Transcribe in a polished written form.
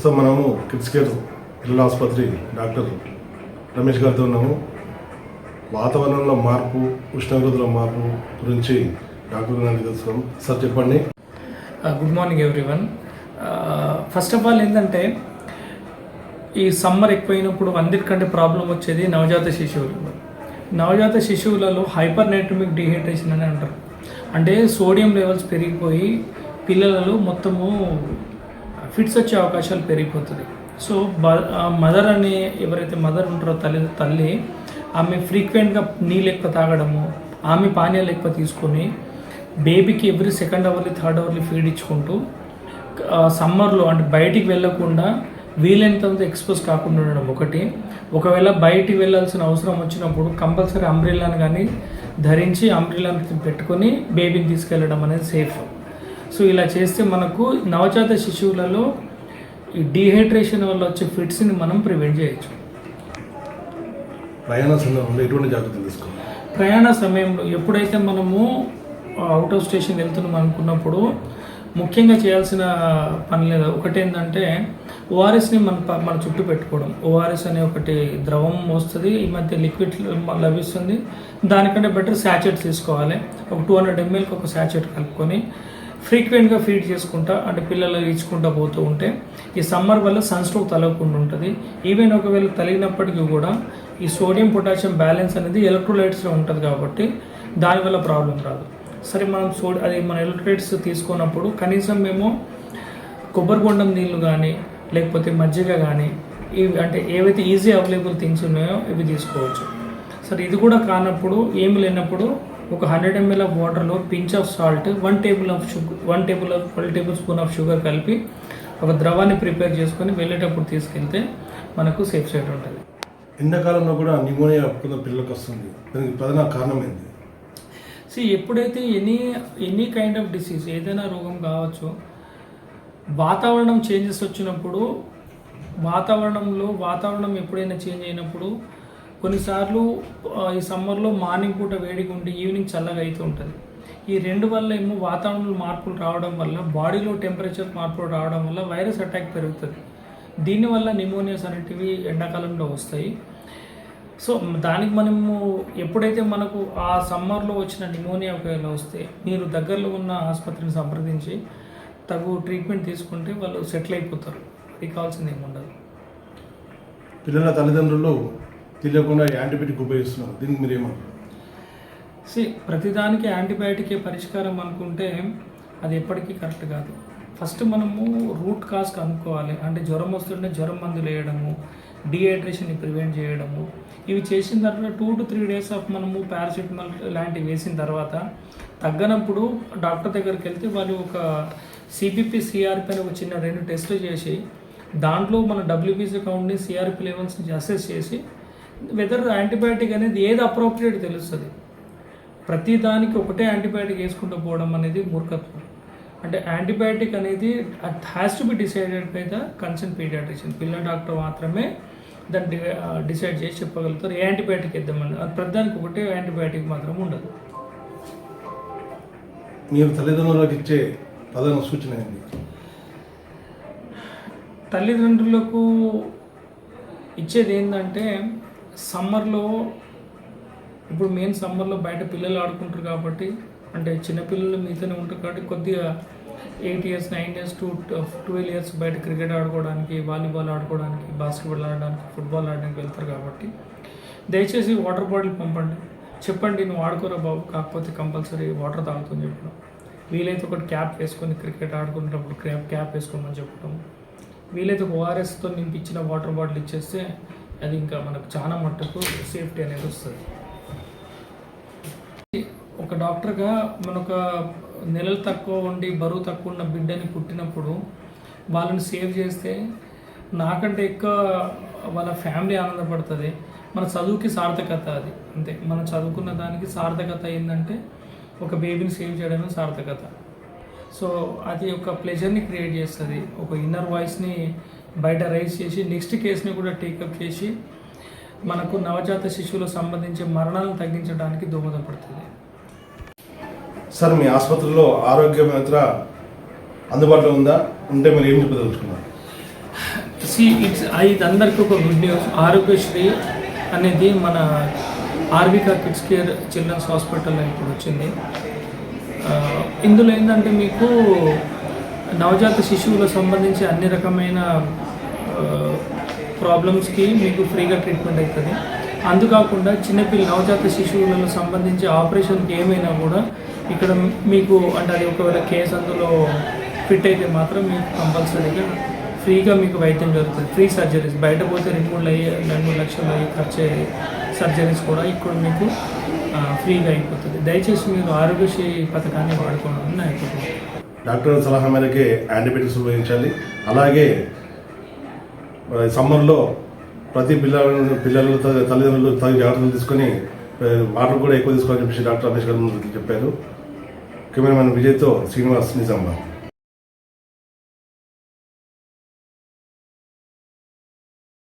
ప్రస్తుతం మనము kids care పిల్లల ఆసుపత్రి డాక్టర్ రమేష్ గారితో ఉన్నాము. వాతావరణంలో మార్పు, ఉష్ణోగ్రతల మార్పు గురించి డాక్టర్ గారిని తెలుసుకున్నాం. సార్ చెప్పండి. Good morning everyone. First of all ఏంటంటే ఈ సమ్మర్ ఎక్కువైనప్పుడు అందరికంటే ప్రాబ్లం వచ్చేది నవజాత శిశువులు. నవజాత శిశువులలో హైపర్ నైట్రమిక్ డిహైడ్రేషన్ అని అంటారు. అంటే సోడియం లెవెల్స్ పెరిగిపోయి పిల్లలలో మొత్తము ఫిట్స్ వచ్చే అవకాశాలు పెరిగిపోతుంది. సో మదర్ అనే ఎవరైతే మదర్ ఉంటారో తల్లి ఆమె ఫ్రీక్వెంట్గా నీళ్ళు ఎక్కువ తాగడము, ఆమె పానీయాలు ఎక్కువ తీసుకొని బేబీకి every second hourly third hourly feed ఇచ్చుకుంటూ సమ్మర్లో అంటే బయటికి వెళ్ళకుండా వీలైనంత ఎక్స్పోజ్ కాకుండా ఉండడం ఒకటి. ఒకవేళ బయటికి వెళ్ళాల్సిన అవసరం వచ్చినప్పుడు కంపల్సరీ అంబ్రెల్లాను కానీ ధరించి అంబ్రెల్లాను పెట్టుకొని బేబీని తీసుకెళ్ళడం అనేది సేఫ్. సో ఇలా చేస్తే మనకు నవజాత శిశువులలో ఈ డీహైడ్రేషన్ వల్ల వచ్చే ఫిట్స్ని మనం ప్రివెంట్ చేయొచ్చు. ప్రయాణ సమయంలో ఎటువంటి జాగ్రత్తలు తీసుకోవాలి? ప్రయాణ సమయంలో ఎప్పుడైతే మనము అవుట్ ఆఫ్ స్టేషన్ వెళ్తున్నాం అనుకున్నప్పుడు ముఖ్యంగా చేయాల్సిన పని లేదు. ఒకటి ఏంటంటే ఓఆర్ఎస్ని మన చుట్టూ పెట్టుకోవడం. ఓఆర్ఎస్ అనే ఒకటి ద్రవం వస్తుంది, ఈ మధ్య లిక్విడ్ లభిస్తుంది. దానికంటే బెటర్ శాచెట్ తీసుకోవాలి. ఒక 200 mlకి ఒక శాచెట్ కలుపుకొని ఫ్రీక్వెంట్గా ఫీడ్ చేసుకుంటా అంటే పిల్లలు ఇచ్చుకుంటూ పోతూ ఉంటే ఈ సమ్మర్ వల్ల సన్ స్ట్రోక్ తలగకుండా ఉంటుంది. ఈవెన్ ఒకవేళ తగినప్పటికీ కూడా ఈ సోడియం పొటాషియం బ్యాలెన్స్ అనేది ఎలక్ట్రోలైట్స్లో ఉంటుంది కాబట్టి దానివల్ల ప్రాబ్లం రాదు. సరే మనం మన ఎలక్ట్రోలైట్స్ తీసుకున్నప్పుడు కనీసం మేము కొబ్బరి బొండం నీళ్ళు కానీ లేకపోతే మజ్జిగ కానీ ఇవి అంటే ఏవైతే ఈజీ అవైలబుల్ థింగ్స్ ఉన్నాయో ఇవి తీసుకోవచ్చు. సరే ఇది కూడా కానప్పుడు ఏమి లేనప్పుడు ఒక 100 ml ఆఫ్ వాటర్లో pinch of salt 1 table spoon of sugar కలిపి ఒక ద్రవాన్ని ప్రిపేర్ చేసుకొని వెళ్ళేటప్పుడు తీసుకెళ్తే మనకు సేఫ్ సైడ్ ఉంటుంది. ఎండాకాలంలో కూడా న్యూమోనియా పిల్లలకు వస్తుంది, దానికి ప్రధాన కారణం ఏంటి? ఎప్పుడైతే ఎనీ కైండ్ ఆఫ్ డిసీజ్ ఏదైనా రోగం కావచ్చు, వాతావరణం చేంజెస్ వచ్చినప్పుడు వాతావరణం ఎప్పుడైనా చేంజ్ అయినప్పుడు కొన్నిసార్లు ఈ సమ్మర్లో మార్నింగ్ పూట వేడిగా ఉండి ఈవినింగ్ చల్లగా అవుతూ ఉంటుంది. ఈ రెండు వల్ల ఏమో వాతావరణంలో మార్పులు రావడం వల్ల బాడీలో టెంపరేచర్ మార్పులు రావడం వల్ల వైరస్ అటాక్ పెరుగుతుంది. దీనివల్ల న్యూమోనియాస్ అనేటివి ఎండాకాలంలో వస్తాయి. సో దానికి మనము ఎప్పుడైతే మనకు ఆ సమ్మర్లో వచ్చిన న్యూమోనియా ఒకవేళ వస్తే మీరు దగ్గరలో ఉన్న ఆసుపత్రిని సంప్రదించి తగు ట్రీట్మెంట్ తీసుకుంటే వాళ్ళు సెటిల్ అయిపోతారు. అది కావాల్సింది ఏముండదు. పిల్లల తల్లిదండ్రులు తెలియకుండా యాంటీబయాటిక్ ఉపయోగిస్తున్నారు, దీనికి మీరు ఏమంటారు? ప్రతిదానికి యాంటీబయాటికే పరిష్కారం అనుకుంటే అది ఎప్పటికీ కరెక్ట్ కాదు. ఫస్ట్ మనము రూట్ కాజ్ కనుక్కోవాలి. అంటే జ్వరం వస్తుంటే జ్వరం మందులు వేయడము, డీహైడ్రేషన్ని ప్రివెంట్ చేయడము, ఇవి చేసిన తర్వాత 2 to 3 days ఆఫ్ మనము పారాసిటమాల్ లాంటివి వేసిన తర్వాత తగ్గనప్పుడు డాక్టర్ దగ్గరికి వెళ్తే వాళ్ళు ఒక సిబిపి సిఆర్పి అని ఒక చిన్న 2 టెస్టులు చేసి దాంట్లో మన డబ్ల్యూబీసీ కౌంట్ని సిఆర్పి లెవెల్స్ని అసెస్ చేసి వెదర్ యాంటీబయాటిక్ అనేది ఏది అప్రోప్రియేట్ తెలుస్తుంది. ప్రతి దానికి ఒకటే యాంటీబయాటిక్ వేసుకుంటూ పోవడం అనేది మూర్ఖత్వం. అంటే యాంటీబయాటిక్ అనేది at has to be decided by the concern pediatrician. పిల్లల డాక్టర్ మాత్రమే దాన్ని డిసైడ్ చేసి చెప్పగలుగుతారు ఏ యాంటీబయాటిక్ ఇద్దామని. ప్రతిదానికి ఒకటే యాంటీబయాటిక్ మాత్రం ఉండదు. మీరు తల్లిదండ్రులకు ఇచ్చే ప్రధాన సూచన ఏంటి? తల్లిదండ్రులకు ఇచ్చేది ఏంటంటే సమ్మర్లో ఇప్పుడు మెయిన్ సమ్మర్లో బయట పిల్లలు ఆడుకుంటారు కాబట్టి అంటే చిన్నపిల్లలు మీతోనే ఉంటారు కాబట్టి కొద్దిగా 8 years 9 years to 12 years బయట క్రికెట్ ఆడుకోవడానికి, వాలీబాల్ ఆడుకోవడానికి, బాస్కెట్బాల్ ఆడడానికి, ఫుట్బాల్ ఆడడానికి వెళ్తారు కాబట్టి దయచేసి వాటర్ బాటిల్ పంపండి. చెప్పండి నువ్వు ఆడుకోరా బాబు, కాకపోతే కంపల్సరీ వాటర్ తాగుతుందని చెప్పడం. వీలైతే ఒకటి క్యాప్ వేసుకొని క్రికెట్ ఆడుకునేటప్పుడు క్యాప్ వేసుకోమని చెప్పడం. వీలైతే ఒక ఓఆర్ఎస్తో నింపించిన వాటర్ బాటిల్ ఇచ్చేస్తే అది ఇంకా మనకు చాలా మట్టుకు సేఫ్టీ అనేది వస్తుంది. ఒక డాక్టర్గా మనొక నెలలు తక్కువ ఉండి బరువు తక్కువ ఉన్న బిడ్డని పుట్టినప్పుడు వాళ్ళని సేవ్ చేస్తే నాకంటే ఎక్కువ వాళ్ళ ఫ్యామిలీ ఆనందపడుతుంది. మన చదువుకి సార్థకత అది అంతే. మనం చదువుకున్న దానికి సార్థకత ఏంటంటే ఒక బేబీని సేవ్ చేయడమే సార్థకత. సో అది ఒక ప్లెజర్ని క్రియేట్ చేస్తుంది. ఒక ఇన్నర్ వాయిస్ని బయట రైజ్ చేసి నెక్స్ట్ కేసుని కూడా టేకప్ చేసి మనకు నవజాత శిశువులకు సంబంధించి మరణాలను తగ్గించడానికి దోహదపడుతుంది. సార్ మీ ఆసుపత్రిలో ఆరోగ్య మిత్ర అందుబాటులో ఉందా? ఉంటే మీరు ఏం చెప్పదలుచుకున్నారు? ఇది అందరికీ ఒక గుడ్ న్యూస్. ఆరోగ్యశ్రీ అనేది మన ఆర్వికా కిడ్స్ కేర్ చిల్డ్రన్స్ హాస్పిటల్లో ఇప్పుడు వచ్చింది. ఇందులో ఏంటంటే మీకు నవజాత శిశువులకు సంబంధించి అన్ని రకమైన ప్రాబ్లమ్స్కి మీకు ఫ్రీగా ట్రీట్మెంట్ అవుతుంది. అందుకాకుండా నవజాత శిశువులకు సంబంధించి ఆపరేషన్కి ఏమైనా కూడా ఇక్కడ మీకు అంటే అది ఒకవేళ కేసు అందులో ఫిట్ అయితే మాత్రం మీకు కంపల్సరీగా ఫ్రీగా మీకు వైద్యం జరుగుతుంది. ఫ్రీ సర్జరీస్ బయట పోతే 2-3 లక్షలు అయ్యి ఖర్చు అయ్యే సర్జరీస్ కూడా ఇక్కడ మీకు ఫ్రీగా అయిపోతుంది. దయచేసి మీరు ఆరోగ్యశ్రీ పథకాన్ని వాడుకోవాలని అయిపోతుంది. డాక్టర్ సలహా మేరకే యాంటీబయాటిక్స్ ఉపయోగించాలి. అలాగే సమ్మర్లో ప్రతి పిల్లలు తల్లిదండ్రులు తగిన జాగ్రత్తలు తీసుకొని వాటర్ కూడా ఎక్కువ తీసుకోవాలని చెప్పేసి డాక్టర్ రమేష్ గారు చెప్పారు. కెమెరామెన్ విజయ్తో శ్రీనివాస్, నిజామాబాద్.